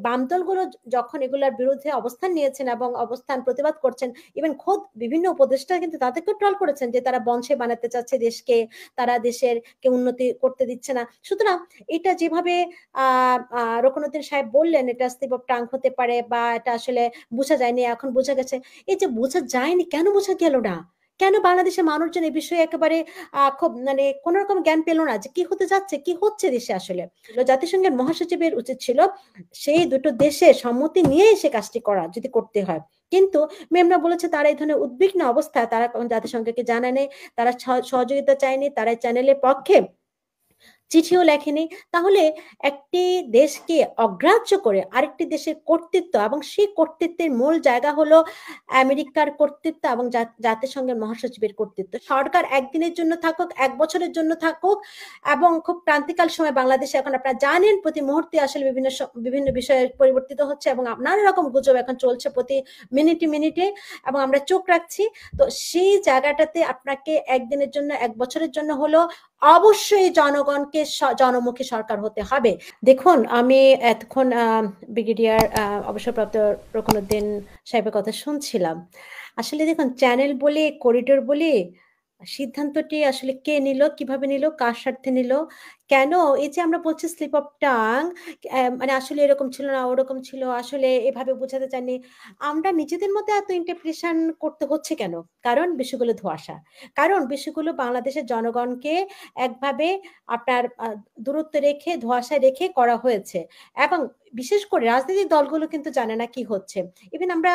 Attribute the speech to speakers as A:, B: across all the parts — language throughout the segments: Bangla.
A: বাম দলগুলো যখন এগুলোর বিরুদ্ধে অবস্থান নিয়েছেন এবং অবস্থান প্রতিবাদ করছেন, ইভেন খোদ বিভিন্ন উপদেষ্টা কিন্তু তাদেরকে ট্রল করেছেন যে তারা বঞ্চে বানাতে চাচ্ছে দেশকে, তারা দেশের কে উন্নতি করতে দিচ্ছে না। সুতরাং এটা যেভাবে রকনুদ্দিন সাহেব বললেন এটা স্লিপ অফ টাং হতে পারে বা এটা আসলে বোঝা যায়নি, এখন বোঝা গেছে। এই যে বোঝা যায়নি, কেন বোঝা গেল না? কেন বাংলাদেশের মানুষজন এই বিষয়ে একেবারে খুব মানে কোন রকম জ্ঞান পেল না যে কি হতে যাচ্ছে, কি হচ্ছে দেশে? আসলে জাতিসংঘের মহাসচিবের উচিত ছিল সেই দুটো দেশের সম্মতি নিয়েই সে কাজটি করা, যদি করতে হয়। কিন্তু মেমরা বলেছে তারা এই ধরনের উদ্বিগ্ন অবস্থায় তারা জাতিসংঘকে জানায়নি, তারা সহযোগিতা চায়নি, তারা চ্যানেলের পক্ষে চিঠিও লেখেনি। তাহলে একটি দেশকে অগ্রাহ্য করে আরেকটি দেশের কর্তৃত্ব, এবং সেই কর্তৃত্বের মূল জায়গা হলো আমেরিকার কর্তৃত্ব এবং জাতিসংঘের মহাসচিবের কর্তৃত্ব। সরকার একদিনের জন্য থাকুক, এক বছরের জন্য থাকুক, এবং খুব ক্রান্তিকাল সময় বাংলাদেশে এখন আপনারা জানেন প্রতি মুহূর্তে আসলে বিভিন্ন বিষয়ে পরিবর্তিত হচ্ছে এবং নানা রকম গুজব এখন চলছে প্রতি মিনিটে মিনিটে, এবং আমরা চোখ রাখছি। তো সেই জায়গাটাতে আপনাকে একদিনের জন্য, এক বছরের জন্য হলো অবশ্যই জনগণকে জনমুখী সরকার হতে হবে। দেখুন, আমি এতক্ষণ ব্রিগেডিয়ার অবসরপ্রাপ্ত রকনুদ্দিন সাহেবের কথা শুনছিলাম। আসলে দেখুন, চ্যানেল বলে, করিডোর বলে সিদ্ধান্তটি আসলে কে নিল, কিভাবে নিল, কার স্বার্থে নিল, কেন? এই যে আমরা বলছি স্লিপ অফ টাং, মানে আসলে এরকম ছিল না, ওরকম ছিল, আসলে এভাবে বোঝাতে চাইনি, আমরা নিজেদের মধ্যে এত ইন্টারপ্রিটেশন করতে হচ্ছে কেন? কারণ বিষয়গুলো ধোঁয়াশা, কারণ বিষয়গুলো বাংলাদেশের জনগণকে একভাবে আপনার দূরত্ব রেখে, ধোঁয়াশায় রেখে করা হয়েছে। এবং বিশেষ করে রাজনৈতিক দলগুলো কিন্তু জানে না কি হচ্ছে। ইভেন আমরা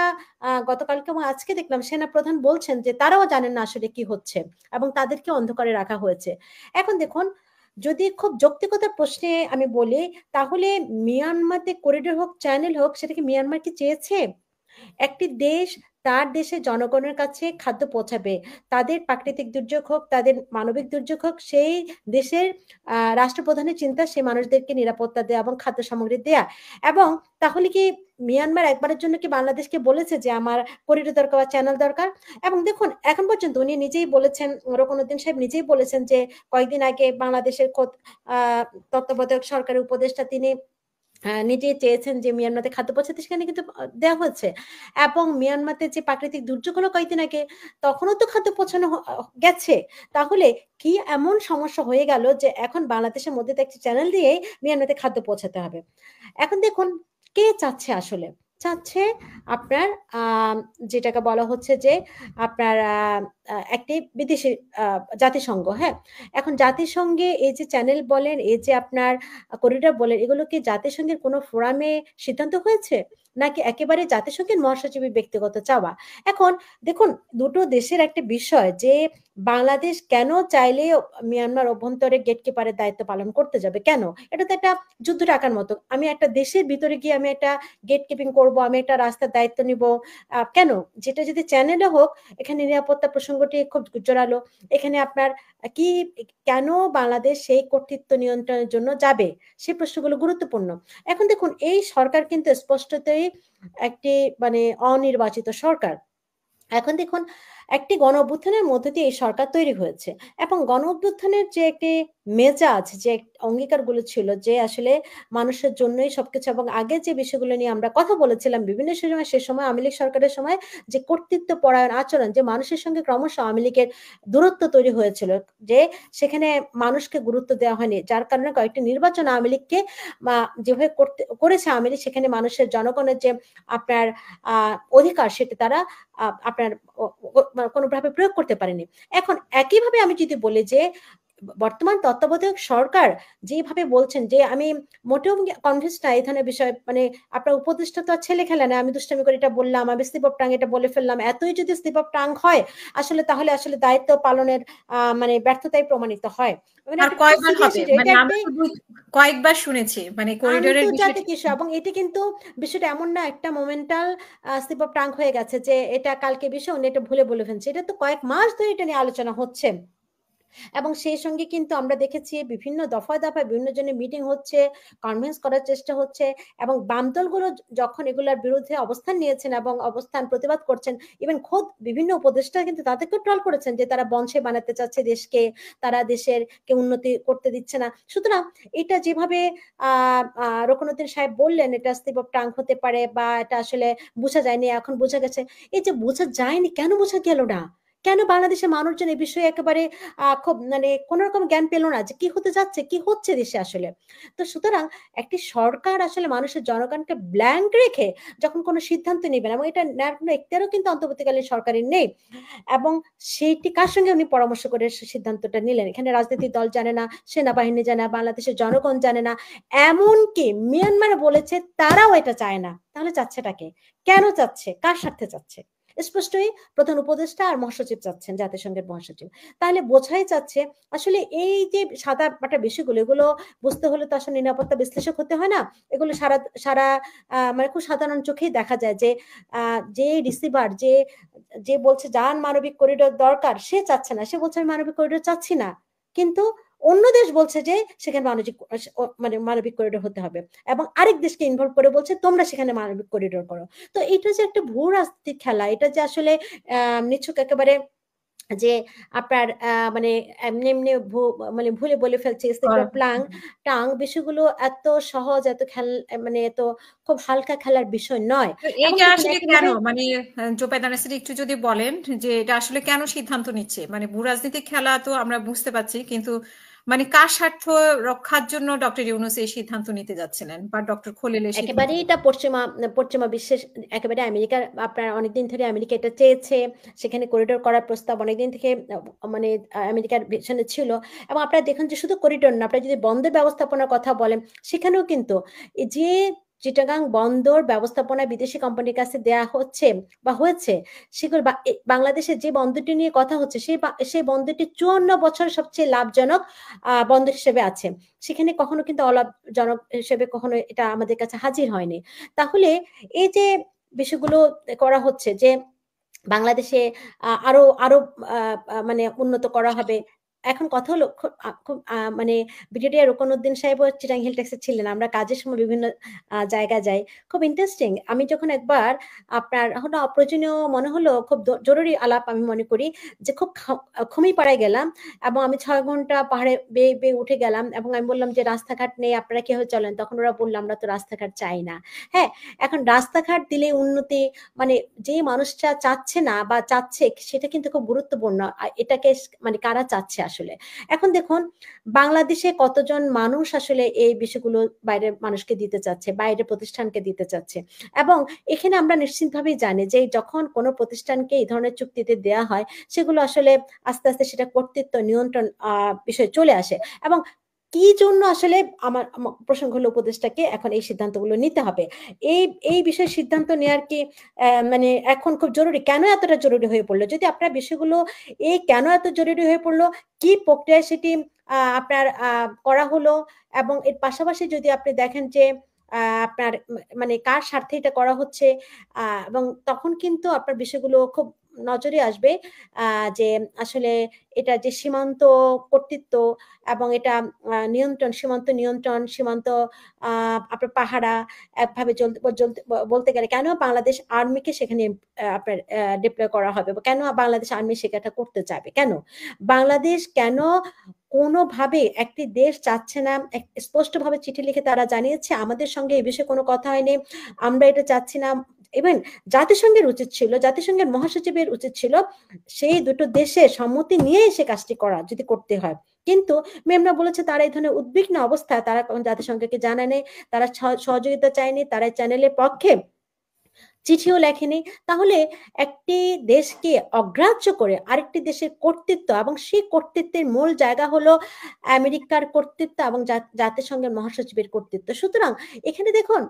A: গতকালকে এবং আজকে দেখলাম সেনা প্রধান বলছেন যে তারাও জানেন না আসলে কি হচ্ছে, এবং তাদেরকে অন্ধকারে রাখা হয়েছে। এখন দেখুন, যদি খুব যৌক্তিকতার প্রশ্নে আমি বলি, তাহলে মিয়ানমারতে করিডোর হোক, চ্যানেল হোক, সেটা কি মিয়ানমার কি চেয়েছে? একটি দেশ তার দেশের জনগণের কাছে খাদ্য পৌঁছাবে, তাদের প্রাকৃতিক দুর্যোগ হোক, তাদের মানবিক দুর্যোগ হোক, সেই দেশের রাষ্ট্রপ্রধানের চিন্তা সেই মানুষদেরকে নিরাপত্তা দেয়া এবং খাদ্য সামগ্রী দেয়া। এবং তাহলে কি মিয়ানমার একবারের জন্য কি বাংলাদেশকে বলেছে যে আমার করিডোর দরকার বা চ্যানেল দরকার? এবং দেখুন, এখন পর্যন্ত উনি নিজেই বলেছেন, রকনুদ্দিন সাহেব নিজেই বলেছেন যে কয়েকদিন আগে বাংলাদেশের তত্ত্বাবধায়ক সরকারের উপদেষ্টা তিনি নিজে চেয়েছেন যে মিয়ানমারতে খাদ্য পৌঁছাতে, সেখানে কিন্তু দেওয়া হচ্ছে। এবং মিয়ানমারতে যে প্রাকৃতিক দুর্যোগ হলো কয়েকদিন আগে, তখনও তো খাদ্য পৌঁছানো গেছে। তাহলে কি এমন সমস্যা হয়ে গেল যে এখন বাংলাদেশের মধ্যে তো একটি চ্যানেল দিয়েই মিয়ানমারতে খাদ্য পৌঁছাতে হবে? এখন দেখুন, কে চাচ্ছে আসলে? চাচ্ছে আপনার যেটাকে বলা হচ্ছে যে আপনার একটি বিদেশি জাতিসংঘ, হ্যাঁ? এখন জাতিসংঘে এই যে চ্যানেল বলেন, এই যে আপনার করিডোর বলেন, এগুলো কি জাতিসংঘের কোনো ফোরামে সিদ্ধান্ত হয়েছে, নাকি একেবারে জাতিসংঘের মহাসচিবের ব্যক্তিগত চাওয়া? এখন দেখুন, দুটো দেশের একটা বিষয় যে বাংলাদেশ কেন চাইলে মিয়ানমার অভ্যন্তরে গেটকিপারের দায়িত্ব পালন করতে যাবে, কেন? এটা তো একটা যুদ্ধ টাকার মতো। আমি একটা দেশের ভিতরে গিয়ে আমি একটা গেট কিপিং করবো, আমি একটা রাস্তার দায়িত্ব নিব, কেন? যেটা যদি চ্যানেলে হোক, এখানে নিরাপত্তা প্রসঙ্গটি খুব জোরালো। এখানে আপনার কি, কেন বাংলাদেশ সেই কর্তৃত্ব নিয়ন্ত্রণের জন্য যাবে, সেই প্রশ্নগুলো গুরুত্বপূর্ণ। এখন দেখুন, এই সরকার কিন্তু স্পষ্টতই একটি মানে অনির্বাচিত সরকার। এখন দেখুন, একটি গণ অভ্যুত্থানের মধ্যে দিয়ে এই সরকার তৈরি হয়েছে, এবং গণ অভ্যুত্থানের যে একটি মেজাজ, যে অঙ্গীকারগুলো ছিল যে আসলে মানুষের জন্যই সবকিছু, এবং আগে যে বিষয়গুলো নিয়ে আমরা কথা বলেছিলাম বিভিন্ন সময়, সে সময় আওয়ামী লীগ সরকারের সময় যে কর্তৃত্ব পরায়ণ আচরণ, যে মানুষের সঙ্গে ক্রমশ আওয়ামী লীগের দূরত্ব তৈরি হয়েছিল, যে সেখানে মানুষকে গুরুত্ব দেওয়া হয়নি, যার কারণে কয়েকটি নির্বাচন আওয়ামী লীগকে যেভাবে করেছে আওয়ামী লীগ, সেখানে মানুষের, জনগণের যে আপনার অধিকার, সেটা তারা আপনার কোনোভাবে প্রয়োগ করতে পারেনি। এখন একইভাবে আমি যদি বলি যে বর্তমান তত্ত্বাবধায়ক সরকার যেভাবে বলছেন যে আমি মোটেও কনভিন্স না এই ধরনের বিষয়, মানে আপনার উপদেষ্টা তো আর ছেলে খেলা না, আমি দুষ্টামি করে এটা বললাম, আমি স্লিপ অফ টাং এটা বলে ফেললাম, এতই যদি স্লিপ অফ টাং হয় আসলে, তাহলে আসলে দায়িত্ব পালনের মানে ব্যর্থতাই প্রমাণিত হয়। মানে
B: আর কয়বার হবে? মানে আমি শুধু কয়েকবার শুনেছি মানে করিডোরের বিষয়টি,
A: আন্তর্জাতিক ইস্যু, এবং এটি কিন্তু বিষয়টা এমন না একটা মোমেন্টাল স্লিপ অফ টাং হয়ে গেছে যে এটা কালকে বিষয় উনি এটা ভুলে বলে ফেলছে, এটা তো কয়েক মাস ধরে এটা নিয়ে আলোচনা হচ্ছে। এবং সেই সঙ্গে কিন্তু আমরা দেখেছি বিভিন্ন দফায় দফায় বিভিন্ন জনের মিটিং হচ্ছে, কনভিন্স করার চেষ্টা হচ্ছে, এবং বাম দলগুলো যখন এগুলোর বিরুদ্ধে অবস্থান নিয়েছেন এবং অবস্থান প্রতিবাদ করছেন, ইভেন খোদ বিভিন্ন উপদেষ্টা কিন্তু তাদেরকে ট্রল করেছেন যে তারা বঞ্চে বানাতে চাচ্ছে দেশকে, তারা দেশের কে উন্নতি করতে দিচ্ছে না। সুতরাং এটা যেভাবে রুকনুদ্দিন সাহেব বললেন এটা স্লিপ অফ টাং হতে পারে বা এটা আসলে বোঝা যায়নি, এখন বোঝা গেছে। এই যে বোঝা যায়নি, কেন বোঝা গেল না? কেন বাংলাদেশের মানুষজন এই বিষয়ে একেবারে খুব মানে কোন রকম জ্ঞান পেল না যে কি হতে যাচ্ছে, কি হচ্ছে দেশে আসলে? তো সুতরাং একটি সরকার আসলে মানুষের জনগণকে ব্ল্যাঙ্ক রেখে যখন কোনো সিদ্ধান্ত নেবেন, এবং এটা নেওয়ার কোনো এখতিয়ারও কিন্তু অন্তর্বর্তীকালীন সরকারের নেই, এবং সেইটি কার সঙ্গে উনি পরামর্শ করে সিদ্ধান্তটা নিলেন? এখানে রাজনৈতিক দল জানে না, সেনাবাহিনী জানে না, বাংলাদেশের জনগণ জানে না, এমনকি মিয়ানমার বলেছে তারাও এটা চায় না। তাহলে চাচ্ছেটাকে? কেন চাচ্ছে? কার স্বার্থে চাচ্ছে? স্পষ্টই প্রধান উপদেষ্টা আর মহাসচিব চাচ্ছেন, জাতিসংঘের মহাসচিব। তাহলে বোঝাই যাচ্ছে আসলে এই যে সাদা পাটা বিষয়গুলো, এগুলো বুঝতে হলে তো আসলে নিরাপত্তা বিশ্লেষক হতে হয় না। এগুলো সারা সারা মানে খুব সাধারণ চোখেই দেখা যায় যে যে রিসিভার, যে যে বলছে যান মানবিক করিডোর দরকার, সে চাচ্ছে না, সে বলছে আমি মানবিক করিডোর চাচ্ছি না, কিন্তু অন্য দেশ বলছে যে সেখানে মানে মানবিক করিডোর হতে হবে, এবং আরেক দেশকে ইনভলভ করে বলছে তোমরা সেখানে মানবিক করিডোর করো। তো এটা যে একটা ভূ রাজনীতির খেলা, এটা যে আসলে নিছক একেবারে যে আপনার মানে এমনি এমনি মানে ভুলে বলে ফেলছে টাং, বিষয়গুলো এত সহজ, এত মানে এত খুব হালকা খেলার বিষয় নয়। এবং
B: এটা
A: দেখুন
B: আসলে কেন
A: একইভাবে
B: মানে জোবেদা নাসির একটু যদি বলেন যে এটা আসলে কেন সিদ্ধান্ত নিচ্ছে, মানে ভূ রাজনীতিক খেলা তো আমরা বুঝতে পারছি, কিন্তু মানে কার স্বার্থ রক্ষার জন্য ডক্টর ইউনূস এই সিদ্ধান্ত নিতে যাচ্ছিলেন বা ডক্টর খলিল এই সিদ্ধান্ত?
A: একেবারে এটা পশ্চিমা বিশ্বের একেবারে আমেরিকার, আপনার অনেকদিন ধরে আমেরিকা এটা চেয়েছে, সেখানে করিডোর করার প্রস্তাব অনেকদিন থেকে মানে আমেরিকার পেছনে ছিল। এবং আপনারা দেখুন যে শুধু করিডোর না, আপনারা যদি বন্দর ব্যবস্থাপনার কথা বলেন, সেখানেও কিন্তু এই যে চিটাগাং বন্দর ব্যবস্থাপনা বিদেশি কোম্পানির কাছে দেয়া হচ্ছে বা হয়েছে, সেগুলো বাংলাদেশের যে বন্দরটি নিয়ে কথা হচ্ছে, সেই বন্দরটি 54 বছর সবচেয়ে লাভজনক বন্দর হিসেবে আছে। সেখানে কখনো কিন্তু অলাভজনক হিসেবে কখনো এটা আমাদের কাছে হাজির হয়নি। তাহলে এই যে বিষয়গুলো করা হচ্ছে যে বাংলাদেশে আরো আরো মানে উন্নত করা হবে। এখন কথা হলো খুব মানে ব্রিগেডিয়ার রুকনুদ্দিন সাহেবও চিটাং হিল ট্যাক্সে ছিলেন। আমরা কাজের সময় বিভিন্ন জায়গা যাই। খুব ইন্টারেস্টিং। আমি যখন একবার আপনার হলো অপ্রয়োজনীয় মনে হলো, খুব জরুরি আলাপ আমি মনে করি যে খুব খুমিপাড়ায় গেলাম, এবং আমি 6 ঘন্টা পাহাড়ে বেয়ে বেয়ে উঠে গেলাম, এবং আমি বললাম যে রাস্তাঘাট নেই, আপনারা কিভাবে চলেন? তখন ওরা বলল আমরা তো রাস্তাঘাট চাই না। হ্যাঁ, এখন রাস্তাঘাট দিলে উন্নতি, মানে যে মানুষটা চাচ্ছে না বা চাচ্ছে, সেটা কিন্তু খুব গুরুত্বপূর্ণ। এটাকে মানে কারা চাচ্ছে আসলে? এখন দেখুন বাংলাদেশে কতজন মানুষ আসলে এই বিষয়গুলো বাইরের মানুষকে দিতে চাচ্ছে, বাইরের প্রতিষ্ঠানকে দিতে চাচ্ছে। এবং এখানে আমরা নিশ্চিতভাবেই জানি যে যখন কোনো প্রতিষ্ঠানকে এই ধরনের চুক্তিতে দেয়া হয়, সেগুলো আসলে আস্তে আস্তে সেটা কর্তৃত্ব নিয়ন্ত্রণ বিষয়ে চলে আসে। এবং কি জন্য আসলে আমার প্রসঙ্গ হলো উপদেষ্টাকে এখন এই সিদ্ধান্তগুলো নিতে হবে, এই এই বিষয়ে সিদ্ধান্ত নেওয়ার কি মানে এখন খুব জরুরি? কেন এতটা জরুরি হয়ে পড়লো? যদি আপনার বিষয়গুলো এই কেন এত জরুরি হয়ে পড়লো, কি প্রক্রিয়ায় সেটি আপনার করা হলো, এবং এর পাশাপাশি যদি আপনি দেখেন যে আপনার মানে কার স্বার্থে এটা করা হচ্ছে, এবং তখন কিন্তু আপনার বিষয়গুলো খুব নজরে আসবে যে আসলে এটা যে সীমান্ত কর্তৃত্ব, এবং এটা নিয়ন্ত্রণ, সীমান্ত নিয়ন্ত্রণ, সীমান্ত আপনার পাহারা একভাবে বলতে গেলে কেন বাংলাদেশ আর্মিকে সেখানে আপনার ডিপ্লয় করা হবে, বা কেন বাংলাদেশ আর্মি সেটা করতে চাবে? কেন বাংলাদেশ, কেন কোনোভাবে একটি দেশ চাচ্ছে না? স্পষ্টভাবে চিঠি লিখে তারা জানিয়েছে আমাদের সঙ্গে এই বিষয়ে কোনো কথা হয়নি, আমরা এটা চাচ্ছি না। ইভেন জাতিসংঘের উচিত ছিল, জাতিসংঘের মহাসচিবের উচিত ছিল সেই দুটো দেশের সম্মতি নিয়েই সে কাজটি করা, যদি করতে হয়। কিন্তু মেমরা বলেছে তারা এই ধরনের উদ্বিগ্ন অবস্থায়, তারা জাতিসংঘকে জানায়নি, তারা সহযোগিতা চায়নি, তারা চ্যানেলের পক্ষে চিঠিও লেখেনি। তাহলে একটি দেশকে অগ্রাহ্য করে আরেকটি দেশের কর্তৃত্ব, এবং সেই কর্তৃত্বের মূল জায়গা হলো আমেরিকার কর্তৃত্ব এবং জাতিসংঘের মহাসচিবের কর্তৃত্ব। সুতরাং এখানে দেখুন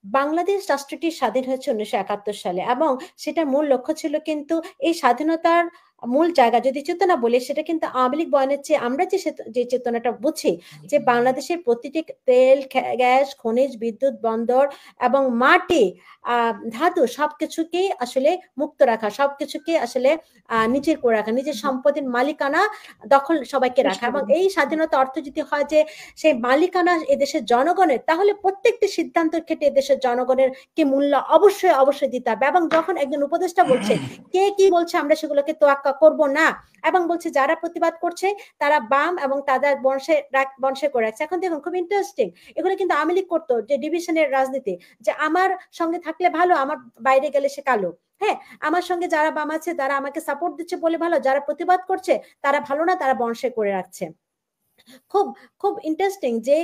A: বাংলাদেশ রাষ্ট্রটি স্বাধীন হয়েছে 1971 সালে, এবং সেটার মূল লক্ষ্য ছিল কিন্তু এই স্বাধীনতার মূল জায়গা যদি চেতনা বলি, সেটা কিন্তু আওয়ামী লীগ বয়ানের চেয়ে আমরা যে চেতনাটা বুঝি, যে বাংলাদেশের প্রতিটি তেল, গ্যাস, খনিজ, বিদ্যুৎ, বন্দর এবং মাটি, ধাতু সবকিছুকে আসলে মুক্ত রাখা, সবকিছুকে আসলে নিজের করে রাখা, নিজের সম্পদের মালিকানা দখল সবাইকে রাখা। এবং এই স্বাধীনতা অর্থ যদি হয় যে সেই মালিকানা এদেশের জনগণের, তাহলে প্রত্যেকটি সিদ্ধান্তের ক্ষেত্রে এদেশের জনগণের কি মূল্য অবশ্যই অবশ্যই দিতে হবে। এবং যখন একজন উপদেষ্টা বলছে কে কি বলছে আমরা সেগুলোকে তোয়াক্কা করব না, এবং বলছে যারা প্রতিবাদ করছে তারা বাম এবং তাদের বংশে করে রাখছে। এখন দেখুন খুব ইন্টারেস্টিং, এগুলো কিন্তু আওয়ামী লীগ করতো, যে ডিভিশনের রাজনীতি, যে আমার সঙ্গে থাকলে ভালো, আমার বাইরে গেলে সে কালো। হ্যাঁ, আমার সঙ্গে যারা বাম আছে তারা আমাকে সাপোর্ট দিচ্ছে বলে ভালো, যারা প্রতিবাদ করছে তারা ভালো না, তারা বংশে করে রাখছে। খুব খুব ইন্টারেস্টিং যে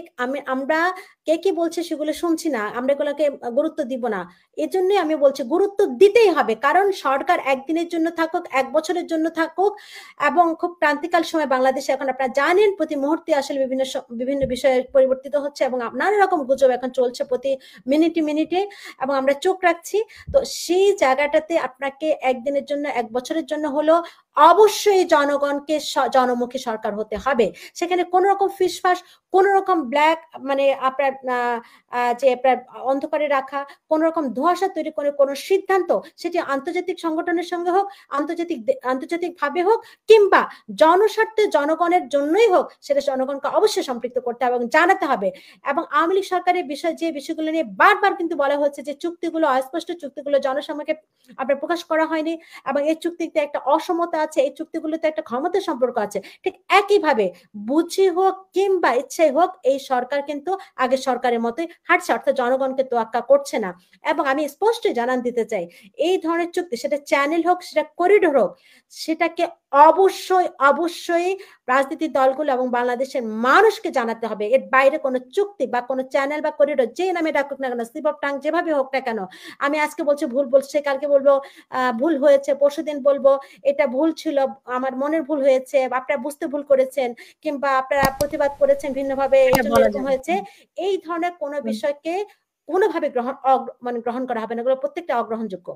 A: আমরা কে কি বলছে সেগুলো শুনছি না, আমরা এগুলোকে গুরুত্ব দিব না। এজন্যই আমি বলছি গুরুত্ব দিতেই হবে, কারণ সরকার একদিনের জন্য থাকুক, এক বছরের জন্য থাকুক, এবং খুব ক্রান্তিকাল সময় বাংলাদেশে এখন আপনারা জানেন প্রতি মুহূর্তে আসলে বিভিন্ন বিষয়ে পরিবর্তিত হচ্ছে, এবং নানা রকম গুজব এখন চলছে প্রতি মিনিটে মিনিটে, এবং আমরা চোখ রাখছি। তো সেই জায়গাটাতে আপনাকে একদিনের জন্য, এক বছরের জন্য হলো অবশ্যই জনগণকে জনমুখী সরকার হতে হবে। সেখানে কোন রকম ফিসফাস, কোন রকম ব্ল্যাক, মানে আপনার যে আপনার অন্ধকারে রাখা, কোন রকম ধোঁয়াশা তৈরি করে কোন সিদ্ধান্ত, সেটি আন্তর্জাতিক সংগঠনের সঙ্গে হোক, আন্তর্জাতিক ভাবে হোক, কিংবা জনস্বার্থে জনগণের জন্যই হোক, সেটা জনগণকে অবশ্যই সম্পৃক্ত করতে হবে এবং জানাতে হবে। এবং আওয়ামী লীগ সরকারের যে বিষয়গুলো নিয়ে বারবার কিন্তু বলা হচ্ছে যে চুক্তিগুলো অস্পষ্ট, চুক্তিগুলো জনসম্মুখে আপনার প্রকাশ করা হয়নি, এবং এই চুক্তিতে একটা অসমতা আছে, এই চুক্তিগুলোতে একটা ক্ষমতার সম্পর্ক আছে। ঠিক একইভাবে বুঝি হোক কিংবা ইচ্ছাই হোক, এই সরকার কিন্তু আগে সরকারের মতোই হাঁটছে, অর্থাৎ জনগণকে তোয়াক্কা করছে না। এবং আমি স্পষ্ট জানান দিতে চাই, এই ধরনের চুক্তি, সেটা চ্যানেল হোক, সেটা করিডোর হোক, সেটাকে অবশ্যই অবশ্যই রাজনীতির দলগুলো এবং বাংলাদেশের মানুষকে জানাতে হবে। এর বাইরে কোনো চুক্তি বা কোনো চ্যানেল বা করিডোর যে নামে ডাকুক না কেন, স্লিপ অফ টাং যেভাবে হোক না কেন, আমি আজকে বলছি ভুল বলছে, কালকে বলবো ভুল হয়েছে, পরশুদিন বলবো এটা ভুল ছিল, আমার মনের ভুল হয়েছে, আপনারা বুঝতে ভুল করেছেন, কিংবা আপনারা প্রতিবাদ করেছেন ভিন্নভাবে, এরকম হয়েছে। এই ধরনের কোনো বিষয়কে কোনোভাবে গ্রহণ করা হবে না, এগুলো প্রত্যেকটা অগ্রহণযোগ্য।